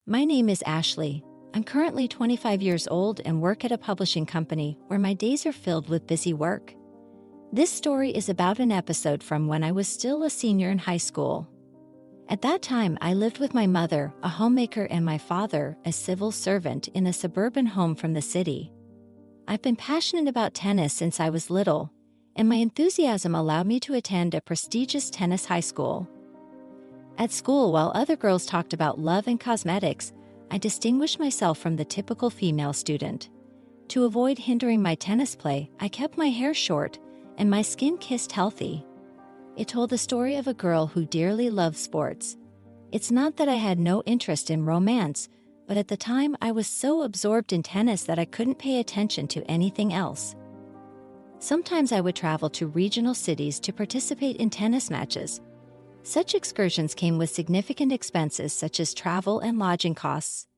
My name is Ashley. I'm currently 25 years old and work at a publishing company where my days are filled with busy work. This story is about an episode from when I was still a senior in high school. At that time, I lived with my mother, a homemaker, and my father, a civil servant, in a suburban home from the city. I've been passionate about tennis since I was little, and my enthusiasm allowed me to attend a prestigious tennis high school. At school, while other girls talked about love and cosmetics, I distinguished myself from the typical female student. To avoid hindering my tennis play, I kept my hair short, and my skin kissed healthy. It told the story of a girl who dearly loved sports. It's not that I had no interest in romance, but at the time I was so absorbed in tennis that I couldn't pay attention to anything else. Sometimes I would travel to regional cities to participate in tennis matches. Such excursions came with significant expenses such as travel and lodging costs.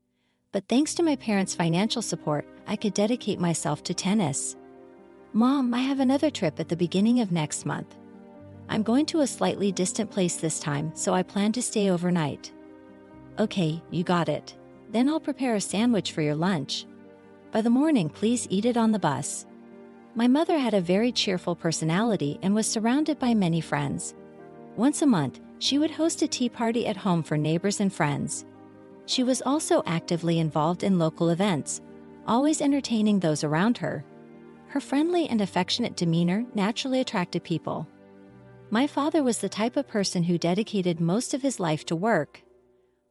But thanks to my parents' financial support, I could dedicate myself to tennis. Mom, I have another trip at the beginning of next month. I'm going to a slightly distant place this time, so I plan to stay overnight. Okay, you got it. Then I'll prepare a sandwich for your lunch. By the morning, please eat it on the bus. My mother had a very cheerful personality and was surrounded by many friends. Once a month, she would host a tea party at home for neighbors and friends. She was also actively involved in local events, always entertaining those around her. Her friendly and affectionate demeanor naturally attracted people. My father was the type of person who dedicated most of his life to work.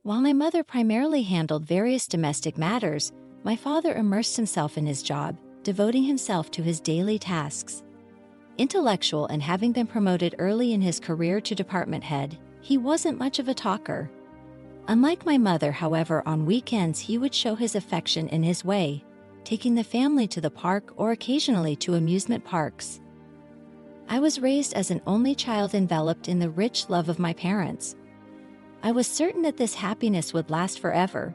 While my mother primarily handled various domestic matters, my father immersed himself in his job, devoting himself to his daily tasks. Intellectual and having been promoted early in his career to department head, he wasn't much of a talker. Unlike my mother, however, on weekends he would show his affection in his way, taking the family to the park or occasionally to amusement parks. I was raised as an only child enveloped in the rich love of my parents. I was certain that this happiness would last forever,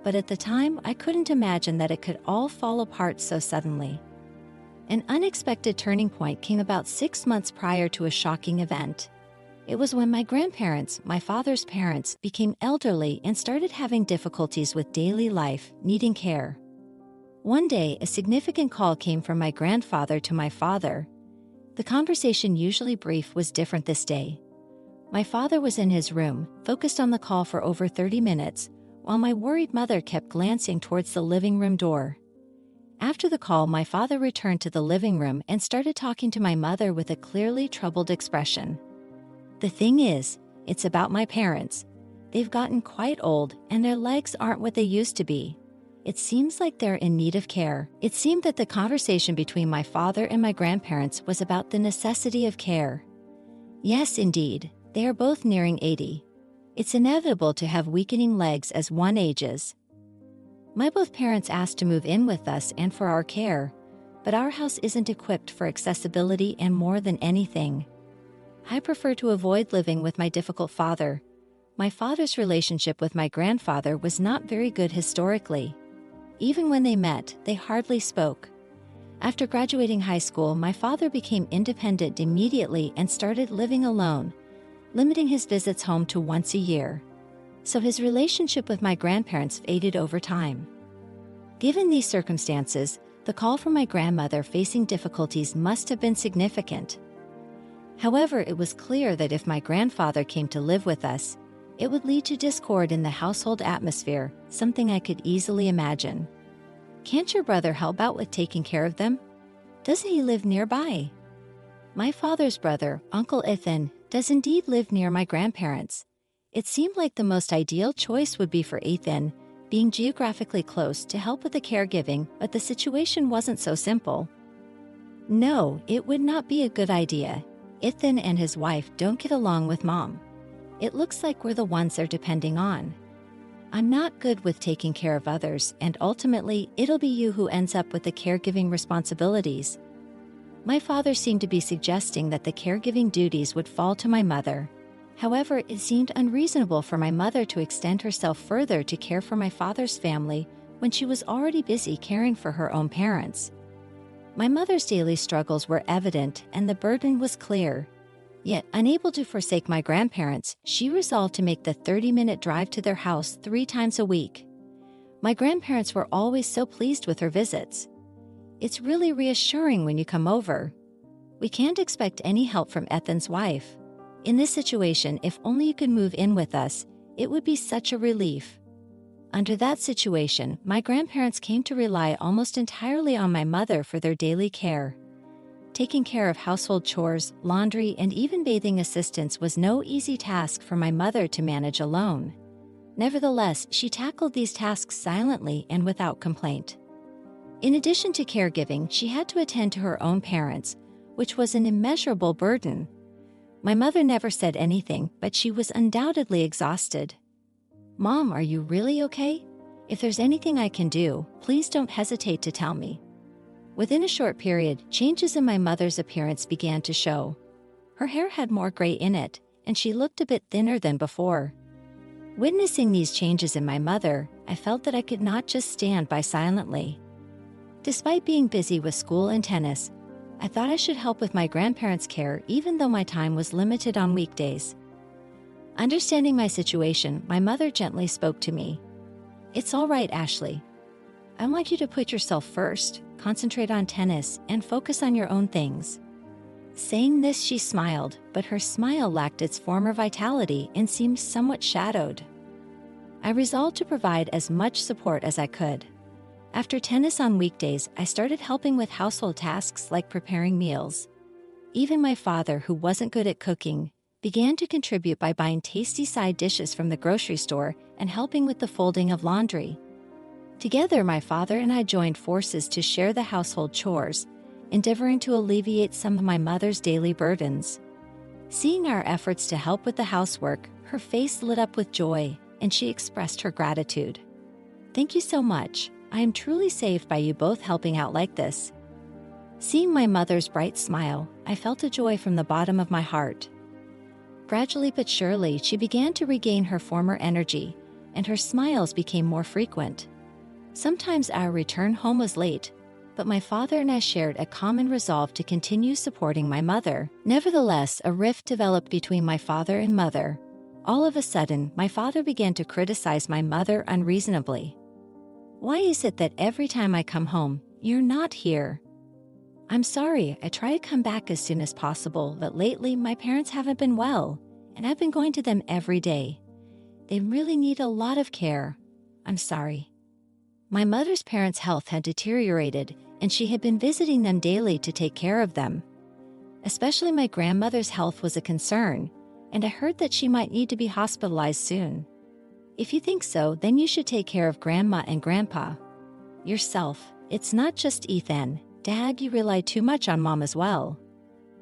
but at the time I couldn't imagine that it could all fall apart so suddenly. An unexpected turning point came about 6 months prior to a shocking event. It was when my grandparents, my father's parents, became elderly and started having difficulties with daily life, needing care. One day, a significant call came from my grandfather to my father. The conversation, usually brief, was different this day. My father was in his room, focused on the call for over 30 minutes, while my worried mother kept glancing towards the living room door. After the call, my father returned to the living room and started talking to my mother with a clearly troubled expression. The thing is, it's about my parents. They've gotten quite old, and their legs aren't what they used to be. It seems like they're in need of care. It seemed that the conversation between my father and my grandparents was about the necessity of care. Yes, indeed, they are both nearing 80. It's inevitable to have weakening legs as one ages. My both parents asked to move in with us and for our care, but our house isn't equipped for accessibility, and more than anything, I prefer to avoid living with my difficult father. My father's relationship with my grandfather was not very good historically. Even when they met, they hardly spoke. After graduating high school, my father became independent immediately and started living alone, limiting his visits home to once a year. So his relationship with my grandparents faded over time. Given these circumstances, the call from my grandmother facing difficulties must have been significant. However, it was clear that if my grandfather came to live with us, it would lead to discord in the household atmosphere, something I could easily imagine. Can't your brother help out with taking care of them? Doesn't he live nearby? My father's brother, Uncle Ethan, does indeed live near my grandparents. It seemed like the most ideal choice would be for Ethan, being geographically close, to help with the caregiving, but the situation wasn't so simple. No, it would not be a good idea. Ethan and his wife don't get along with Mom. It looks like we're the ones they're depending on. I'm not good with taking care of others, and ultimately, it'll be you who ends up with the caregiving responsibilities. My father seemed to be suggesting that the caregiving duties would fall to my mother. However, it seemed unreasonable for my mother to extend herself further to care for my father's family when she was already busy caring for her own parents. My mother's daily struggles were evident, and the burden was clear. Yet, unable to forsake my grandparents, she resolved to make the 30-minute drive to their house 3 times a week. My grandparents were always so pleased with her visits. It's really reassuring when you come over. We can't expect any help from Ethan's wife. In this situation, if only you could move in with us, it would be such a relief. Under that situation, my grandparents came to rely almost entirely on my mother for their daily care. Taking care of household chores, laundry, and even bathing assistance was no easy task for my mother to manage alone. Nevertheless, she tackled these tasks silently and without complaint. In addition to caregiving, she had to attend to her own parents, which was an immeasurable burden. My mother never said anything, but she was undoubtedly exhausted. "Mom, are you really okay? If there's anything I can do, please don't hesitate to tell me." Within a short period, changes in my mother's appearance began to show. Her hair had more gray in it, and she looked a bit thinner than before. Witnessing these changes in my mother, I felt that I could not just stand by silently. Despite being busy with school and tennis, I thought I should help with my grandparents' care even though my time was limited on weekdays. Understanding my situation, my mother gently spoke to me. "It's all right, Ashley. I want you to put yourself first, concentrate on tennis, and focus on your own things." Saying this, she smiled, but her smile lacked its former vitality and seemed somewhat shadowed. I resolved to provide as much support as I could. After tennis on weekdays, I started helping with household tasks like preparing meals. Even my father, who wasn't good at cooking, began to contribute by buying tasty side dishes from the grocery store and helping with the folding of laundry. Together, my father and I joined forces to share the household chores, endeavoring to alleviate some of my mother's daily burdens. Seeing our efforts to help with the housework, her face lit up with joy, and she expressed her gratitude. "Thank you so much. I am truly saved by you both helping out like this." Seeing my mother's bright smile, I felt a joy from the bottom of my heart. Gradually but surely, she began to regain her former energy, and her smiles became more frequent. Sometimes our return home was late, but my father and I shared a common resolve to continue supporting my mother. Nevertheless, a rift developed between my father and mother. All of a sudden, my father began to criticize my mother unreasonably. "Why is it that every time I come home, you're not here?" "I'm sorry, I try to come back as soon as possible, but lately my parents haven't been well, and I've been going to them every day. They really need a lot of care. I'm sorry." My mother's parents' health had deteriorated, and she had been visiting them daily to take care of them. Especially my grandmother's health was a concern, and I heard that she might need to be hospitalized soon. "If you think so, then you should take care of Grandma and Grandpa. Yourself. It's not just Ethan. Dad, you rely too much on Mom as well."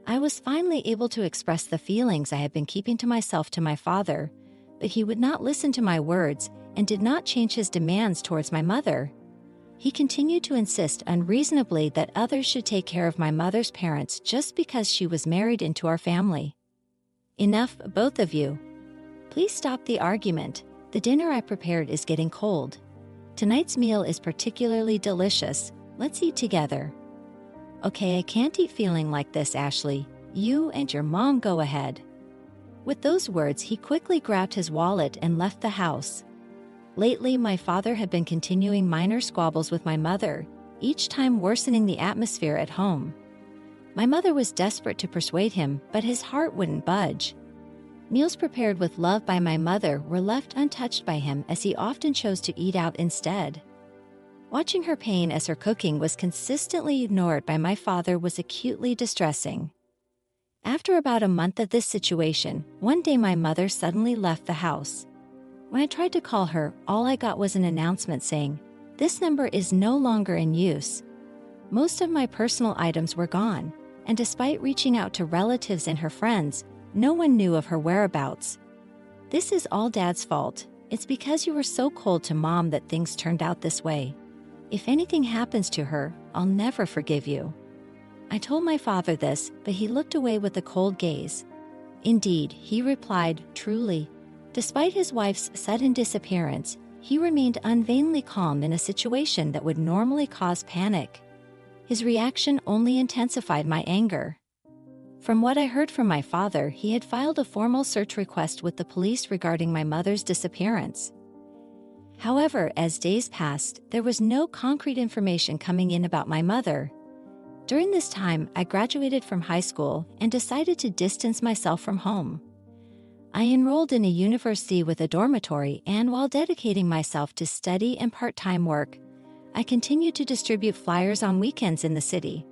I was finally able to express the feelings I had been keeping to myself to my father, but he would not listen to my words and did not change his demands towards my mother. He continued to insist unreasonably that others should take care of my mother's parents just because she was married into our family. "Enough, both of you. Please stop the argument. The dinner I prepared is getting cold. Tonight's meal is particularly delicious. Let's eat together." "Okay, I can't eat feeling like this, Ashley. You and your mom go ahead." With those words, he quickly grabbed his wallet and left the house. Lately, my father had been continuing minor squabbles with my mother, each time worsening the atmosphere at home. My mother was desperate to persuade him, but his heart wouldn't budge. Meals prepared with love by my mother were left untouched by him, as he often chose to eat out instead. Watching her pain as her cooking was consistently ignored by my father was acutely distressing. After about a month of this situation, one day my mother suddenly left the house. When I tried to call her, all I got was an announcement saying, "This number is no longer in use." Most of my personal items were gone, and despite reaching out to relatives and her friends, no one knew of her whereabouts. "This is all Dad's fault. It's because you were so cold to Mom that things turned out this way. If anything happens to her, I'll never forgive you." I told my father this, but he looked away with a cold gaze. "Indeed," he replied, "truly." Despite his wife's sudden disappearance, he remained unvainly calm in a situation that would normally cause panic. His reaction only intensified my anger. From what I heard from my father, he had filed a formal search request with the police regarding my mother's disappearance. However, as days passed, there was no concrete information coming in about my mother. During this time, I graduated from high school and decided to distance myself from home. I enrolled in a university with a dormitory, and while dedicating myself to study and part-time work, I continued to distribute flyers on weekends in the city.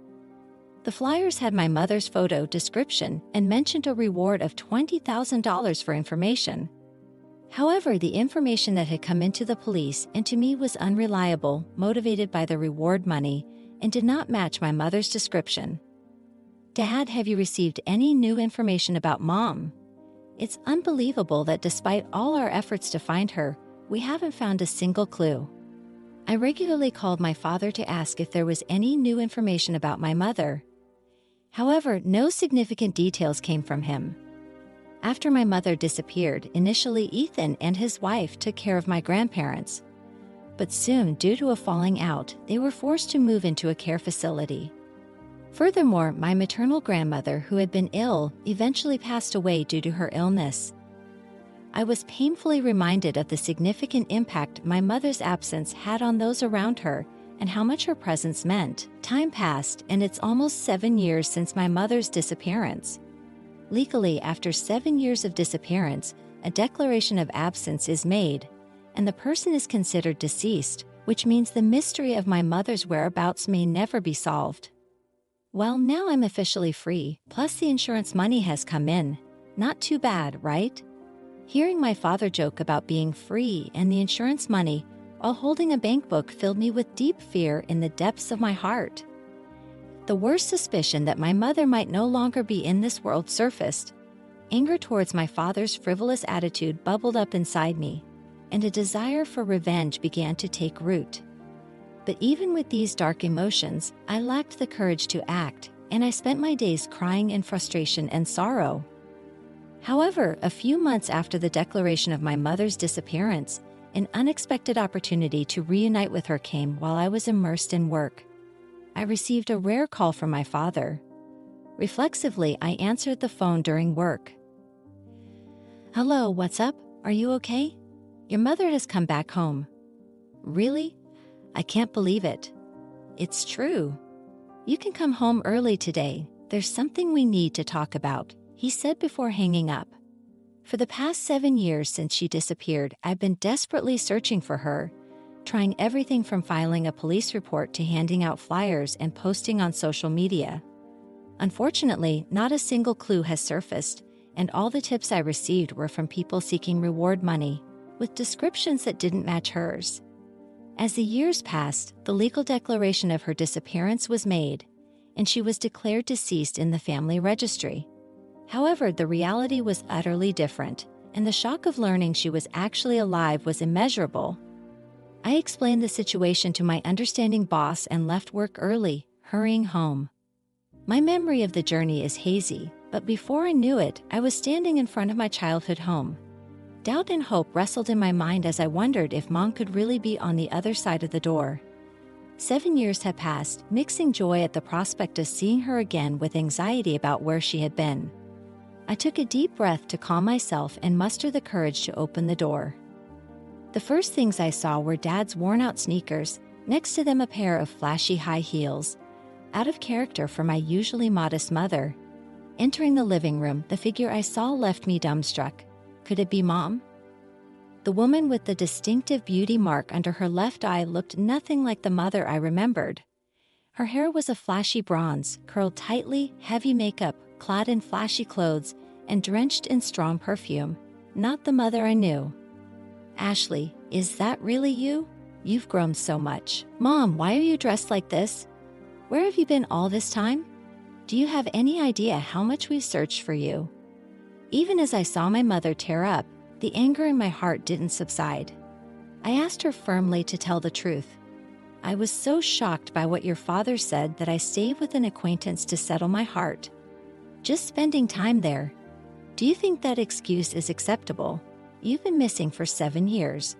The flyers had my mother's photo, description, and mentioned a reward of $20,000 for information. However, the information that had come into the police and to me was unreliable, motivated by the reward money, and did not match my mother's description. Dad, have you received any new information about Mom? It's unbelievable that despite all our efforts to find her, we haven't found a single clue. I regularly called my father to ask if there was any new information about my mother. However, no significant details came from him. After my mother disappeared, initially Ethan and his wife took care of my grandparents. But soon, due to a falling out, they were forced to move into a care facility. Furthermore, my maternal grandmother, who had been ill, eventually passed away due to her illness. I was painfully reminded of the significant impact my mother's absence had on those around her and how much her presence meant. Time passed, and it's almost 7 years since my mother's disappearance. Legally, after 7 years of disappearance, a declaration of absence is made, and the person is considered deceased, which means the mystery of my mother's whereabouts may never be solved. Well, now I'm officially free, plus the insurance money has come in. Not too bad, right? Hearing my father joke about being free and the insurance money while holding a bank book filled me with deep fear in the depths of my heart. The worst suspicion that my mother might no longer be in this world surfaced. Anger towards my father's frivolous attitude bubbled up inside me, and a desire for revenge began to take root. But even with these dark emotions, I lacked the courage to act, and I spent my days crying in frustration and sorrow. However, a few months after the declaration of my mother's disappearance, an unexpected opportunity to reunite with her came while I was immersed in work. I received a rare call from my father. Reflexively, I answered the phone during work. "Hello, what's up? Are you okay? Your mother has come back home." "Really? I can't believe it." "It's true. You can come home early today. There's something we need to talk about," he said before hanging up. For the past 7 years since she disappeared, I've been desperately searching for her, trying everything from filing a police report to handing out flyers and posting on social media. Unfortunately, not a single clue has surfaced, and all the tips I received were from people seeking reward money, with descriptions that didn't match hers. As the years passed, the legal declaration of her disappearance was made, and she was declared deceased in the family registry. However, the reality was utterly different, and the shock of learning she was actually alive was immeasurable. I explained the situation to my understanding boss and left work early, hurrying home. My memory of the journey is hazy, but before I knew it, I was standing in front of my childhood home. Doubt and hope wrestled in my mind as I wondered if Mom could really be on the other side of the door. 7 years had passed, mixing joy at the prospect of seeing her again with anxiety about where she had been. I took a deep breath to calm myself and muster the courage to open the door. The first things I saw were Dad's worn-out sneakers, next to them a pair of flashy high heels, out of character for my usually modest mother. Entering the living room, the figure I saw left me dumbstruck. Could it be Mom? The woman with the distinctive beauty mark under her left eye looked nothing like the mother I remembered. Her hair was a flashy bronze, curled tightly, heavy makeup, clad in flashy clothes, and drenched in strong perfume. Not the mother I knew. "Ashley, is that really you? You've grown so much." "Mom, why are you dressed like this? Where have you been all this time? Do you have any idea how much we've searched for you?" Even as I saw my mother tear up, the anger in my heart didn't subside. I asked her firmly to tell the truth. "I was so shocked by what your father said that I stayed with an acquaintance to settle my heart. Just spending time there. Do you think that excuse is acceptable? You've been missing for 7 years.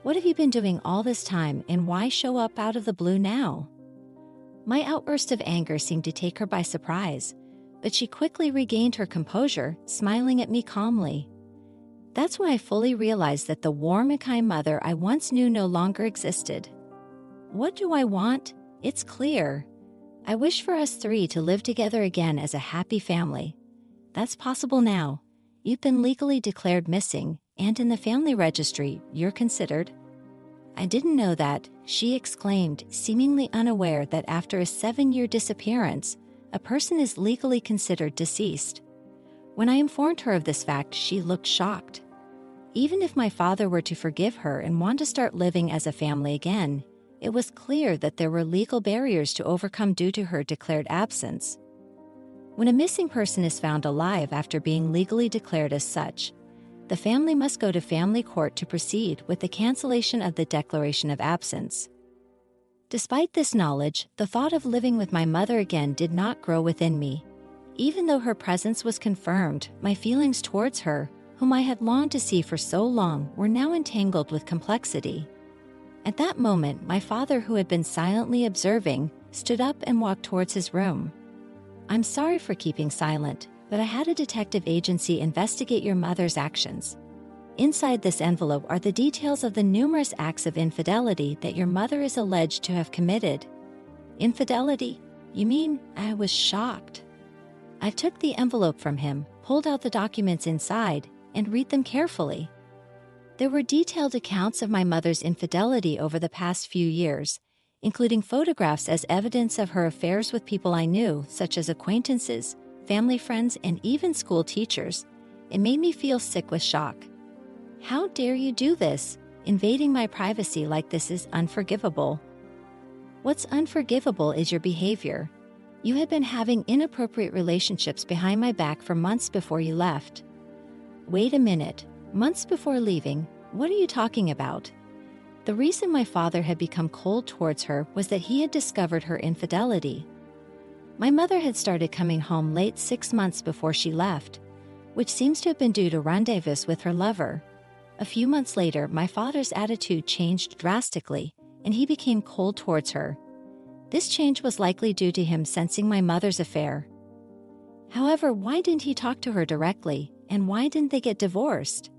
What have you been doing all this time, and why show up out of the blue now?" My outburst of anger seemed to take her by surprise, but she quickly regained her composure, smiling at me calmly. That's when I fully realized that the warm and kind mother I once knew no longer existed. What do I want? It's clear. I wish for us three to live together again as a happy family. That's possible now. You've been legally declared missing, and in the family registry, you're considered. I didn't know that, she exclaimed, seemingly unaware that after a 7-year disappearance, a person is legally considered deceased. When I informed her of this fact, she looked shocked. Even if my father were to forgive her and want to start living as a family again, it was clear that there were legal barriers to overcome due to her declared absence. When a missing person is found alive after being legally declared as such, the family must go to family court to proceed with the cancellation of the declaration of absence. Despite this knowledge, the thought of living with my mother again did not grow within me. Even though her presence was confirmed, my feelings towards her, whom I had longed to see for so long, were now entangled with complexity. At that moment, my father, who had been silently observing, stood up and walked towards his room. I'm sorry for keeping silent, but I had a detective agency investigate your mother's actions. Inside this envelope are the details of the numerous acts of infidelity that your mother is alleged to have committed. Infidelity? You mean? I was shocked. I took the envelope from him, pulled out the documents inside, and read them carefully. There were detailed accounts of my mother's infidelity over the past few years, including photographs as evidence of her affairs with people I knew, such as acquaintances, family friends, and even school teachers. It made me feel sick with shock. How dare you do this? Invading my privacy like this is unforgivable. What's unforgivable is your behavior. You had been having inappropriate relationships behind my back for months before you left. Wait a minute. Months before leaving? What are you talking about? The reason my father had become cold towards her was that he had discovered her infidelity. My mother had started coming home late 6 months before she left, which seems to have been due to rendezvous with her lover. A few months later, my father's attitude changed drastically, and he became cold towards her. This change was likely due to him sensing my mother's affair. However, why didn't he talk to her directly, and why didn't they get divorced?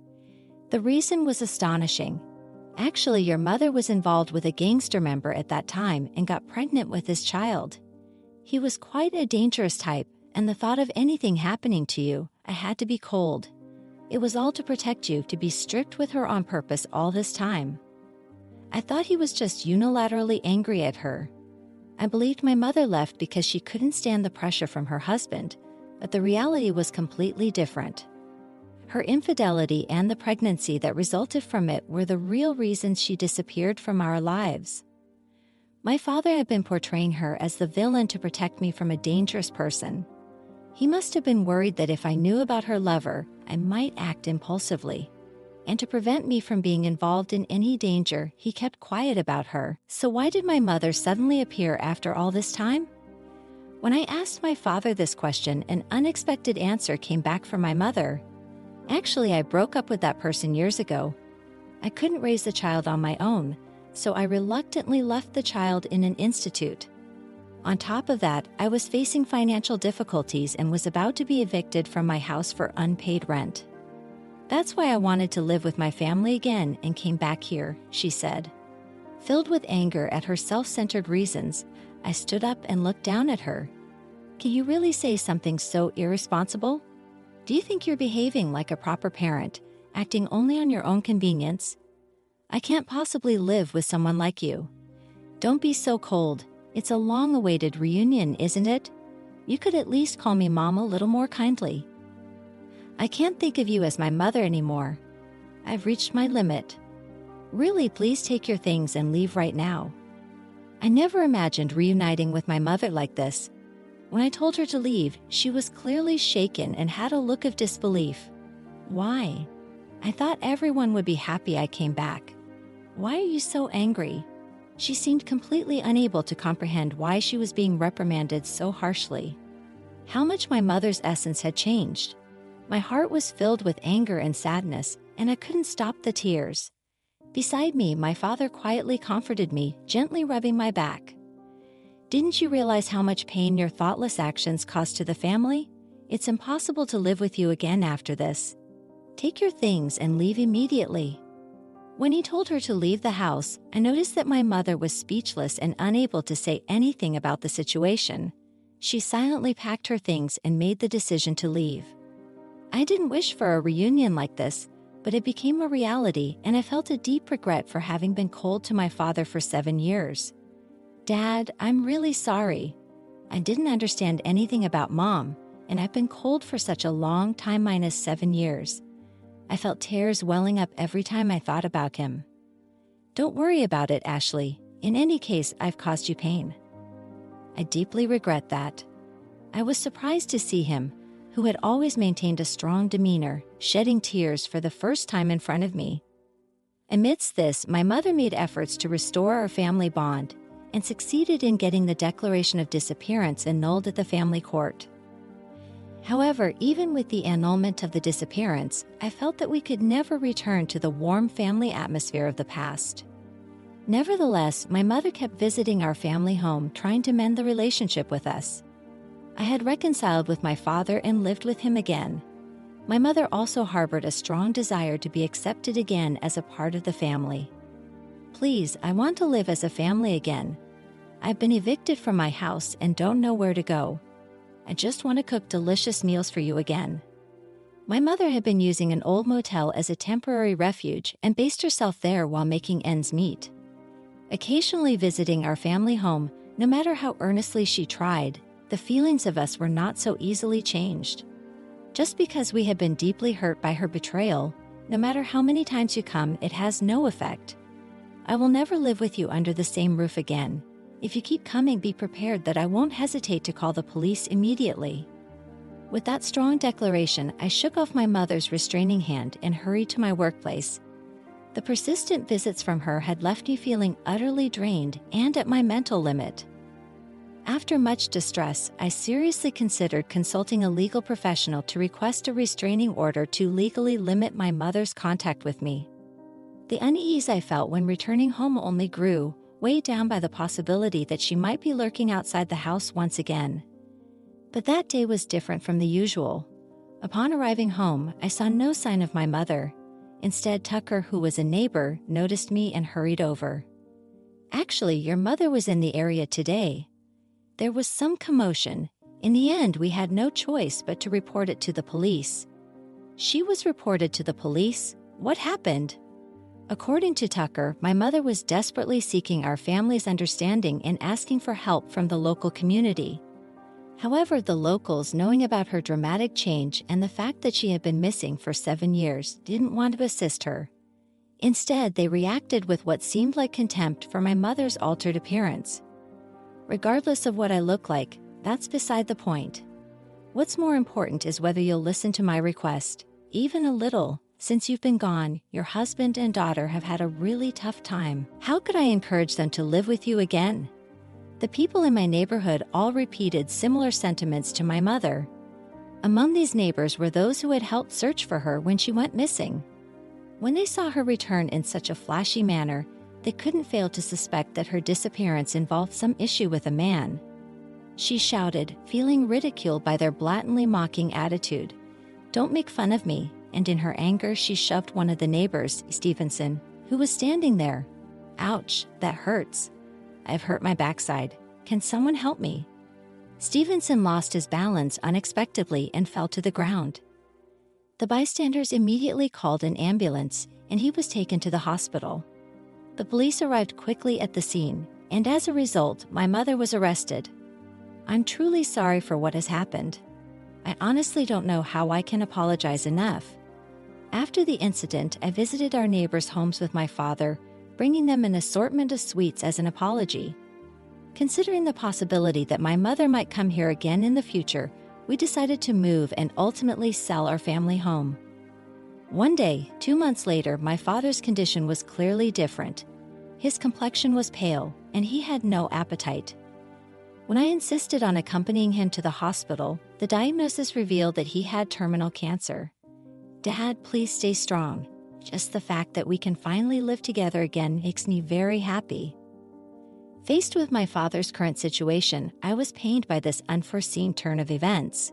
The reason was astonishing. Actually, your mother was involved with a gangster member at that time and got pregnant with his child. He was quite a dangerous type, and the thought of anything happening to you, I had to be cold. It was all to protect you, to be strict with her on purpose all this time. I thought he was just unilaterally angry at her. I believed my mother left because she couldn't stand the pressure from her husband, but the reality was completely different. Her infidelity and the pregnancy that resulted from it were the real reasons she disappeared from our lives. My father had been portraying her as the villain to protect me from a dangerous person. He must have been worried that if I knew about her lover, I might act impulsively. And to prevent me from being involved in any danger, he kept quiet about her. So why did my mother suddenly appear after all this time? When I asked my father this question, an unexpected answer came back from my mother. Actually, I broke up with that person years ago. I couldn't raise the child on my own, so I reluctantly left the child in an institute. On top of that, I was facing financial difficulties and was about to be evicted from my house for unpaid rent. That's why I wanted to live with my family again and came back here, she said. Filled with anger at her self-centered reasons, I stood up and looked down at her. Can you really say something so irresponsible? Do you think you're behaving like a proper parent, acting only on your own convenience? I can't possibly live with someone like you. Don't be so cold. It's a long-awaited reunion, isn't it? You could at least call me Mom a little more kindly. I can't think of you as my mother anymore. I've reached my limit. Really, please take your things and leave right now. I never imagined reuniting with my mother like this. When I told her to leave, she was clearly shaken and had a look of disbelief. Why? I thought everyone would be happy I came back. Why are you so angry? She seemed completely unable to comprehend why she was being reprimanded so harshly. How much my mother's essence had changed. My heart was filled with anger and sadness, and I couldn't stop the tears. Beside me, my father quietly comforted me, gently rubbing my back. Didn't you realize how much pain your thoughtless actions caused to the family? It's impossible to live with you again after this. Take your things and leave immediately." When he told her to leave the house, I noticed that my mother was speechless and unable to say anything about the situation. She silently packed her things and made the decision to leave. I didn't wish for a reunion like this, but it became a reality, and I felt a deep regret for having been cold to my father for 7 years. "Dad, I'm really sorry. I didn't understand anything about Mom, and I've been cold for such a long time minus 7 years. I felt tears welling up every time I thought about him." "Don't worry about it, Ashley. In any case, I've caused you pain." I deeply regret that. I was surprised to see him, who had always maintained a strong demeanor, shedding tears for the first time in front of me. Amidst this, my mother made efforts to restore our family bond and succeeded in getting the declaration of disappearance annulled at the family court. However, even with the annulment of the disappearance, I felt that we could never return to the warm family atmosphere of the past. Nevertheless, my mother kept visiting our family home, trying to mend the relationship with us. I had reconciled with my father and lived with him again. My mother also harbored a strong desire to be accepted again as a part of the family. "Please, I want to live as a family again. I've been evicted from my house and don't know where to go. I just want to cook delicious meals for you again." My mother had been using an old motel as a temporary refuge and based herself there while making ends meet. Occasionally visiting our family home, no matter how earnestly she tried, the feelings of us were not so easily changed. Just because we had been deeply hurt by her betrayal, no matter how many times you come, it has no effect. "I will never live with you under the same roof again. If you keep coming, be prepared that I won't hesitate to call the police immediately." With that strong declaration, I shook off my mother's restraining hand and hurried to my workplace. The persistent visits from her had left me feeling utterly drained and at my mental limit. After much distress, I seriously considered consulting a legal professional to request a restraining order to legally limit my mother's contact with me. The unease I felt when returning home only grew, weighed down by the possibility that she might be lurking outside the house once again. But that day was different from the usual. Upon arriving home, I saw no sign of my mother. Instead, Tucker, who was a neighbor, noticed me and hurried over. "Actually, your mother was in the area today." There was some commotion. In the end, we had no choice but to report it to the police. "She was reported to the police? What happened?" According to Tucker, my mother was desperately seeking our family's understanding and asking for help from the local community. However, the locals, knowing about her dramatic change and the fact that she had been missing for 7 years, didn't want to assist her. Instead, they reacted with what seemed like contempt for my mother's altered appearance. Regardless of what I look like, that's beside the point. What's more important is whether you'll listen to my request, even a little. Since you've been gone, your husband and daughter have had a really tough time. How could I encourage them to live with you again? The people in my neighborhood all repeated similar sentiments to my mother. Among these neighbors were those who had helped search for her when she went missing. When they saw her return in such a flashy manner, they couldn't fail to suspect that her disappearance involved some issue with a man. She shouted, feeling ridiculed by their blatantly mocking attitude, "Don't make fun of me," and in her anger she shoved one of the neighbors, Stevenson, who was standing there. "Ouch, that hurts. I've hurt my backside. Can someone help me?" Stevenson lost his balance unexpectedly and fell to the ground. The bystanders immediately called an ambulance, and he was taken to the hospital. The police arrived quickly at the scene, and as a result, my mother was arrested. I'm truly sorry for what has happened. I honestly don't know how I can apologize enough. After the incident, I visited our neighbors' homes with my father, bringing them an assortment of sweets as an apology. Considering the possibility that my mother might come here again in the future, we decided to move and ultimately sell our family home. One day, 2 months later, my father's condition was clearly different. His complexion was pale, and he had no appetite. When I insisted on accompanying him to the hospital, the diagnosis revealed that he had terminal cancer. "Dad, please stay strong. Just the fact that we can finally live together again makes me very happy." Faced with my father's current situation, I was pained by this unforeseen turn of events.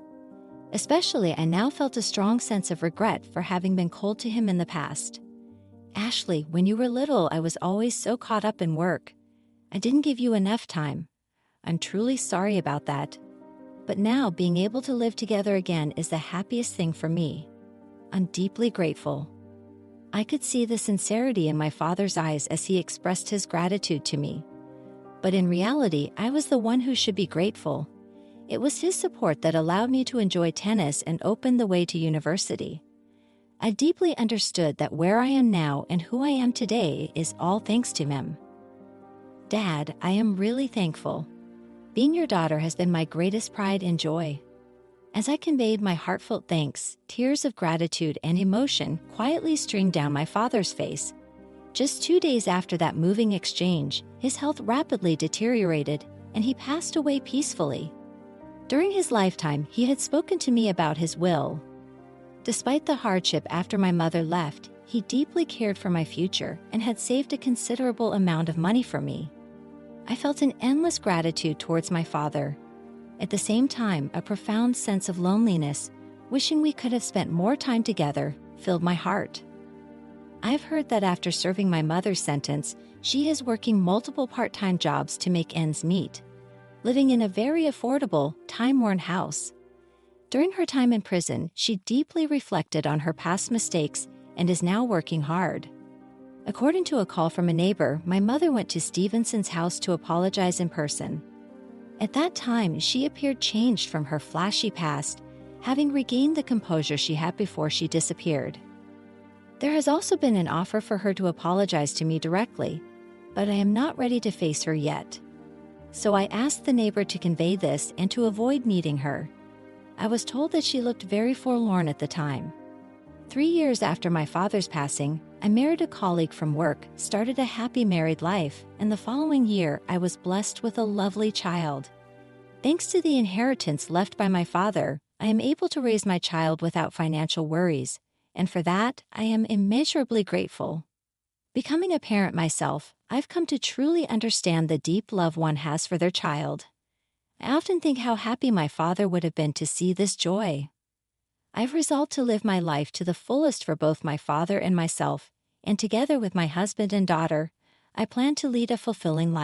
Especially, I now felt a strong sense of regret for having been cold to him in the past. Ashley, when you were little, I was always so caught up in work. I didn't give you enough time. I'm truly sorry about that. But now, being able to live together again is the happiest thing for me. I'm deeply grateful. I could see the sincerity in my father's eyes as he expressed his gratitude to me. But in reality, I was the one who should be grateful. It was his support that allowed me to enjoy tennis and opened the way to university. I deeply understood that where I am now and who I am today is all thanks to him. Dad, I am really thankful. Being your daughter has been my greatest pride and joy. As I conveyed my heartfelt thanks, tears of gratitude and emotion quietly streamed down my father's face. Just 2 days after that moving exchange, his health rapidly deteriorated, and he passed away peacefully. During his lifetime, he had spoken to me about his will. Despite the hardship after my mother left, he deeply cared for my future and had saved a considerable amount of money for me. I felt an endless gratitude towards my father. At the same time, a profound sense of loneliness, wishing we could have spent more time together, filled my heart. I've heard that after serving my mother's sentence, she is working multiple part-time jobs to make ends meet, living in a very affordable, time-worn house. During her time in prison, she deeply reflected on her past mistakes and is now working hard. According to a call from a neighbor, my mother went to Stevenson's house to apologize in person. At that time, she appeared changed from her flashy past, having regained the composure she had before she disappeared. There has also been an offer for her to apologize to me directly, but I am not ready to face her yet. So I asked the neighbor to convey this and to avoid meeting her. I was told that she looked very forlorn at the time. 3 years after my father's passing, I married a colleague from work, started a happy married life, and the following year I was blessed with a lovely child. Thanks to the inheritance left by my father, I am able to raise my child without financial worries, and for that, I am immeasurably grateful. Becoming a parent myself, I've come to truly understand the deep love one has for their child. I often think how happy my father would have been to see this joy. I've resolved to live my life to the fullest for both my father and myself, and together with my husband and daughter, I plan to lead a fulfilling life.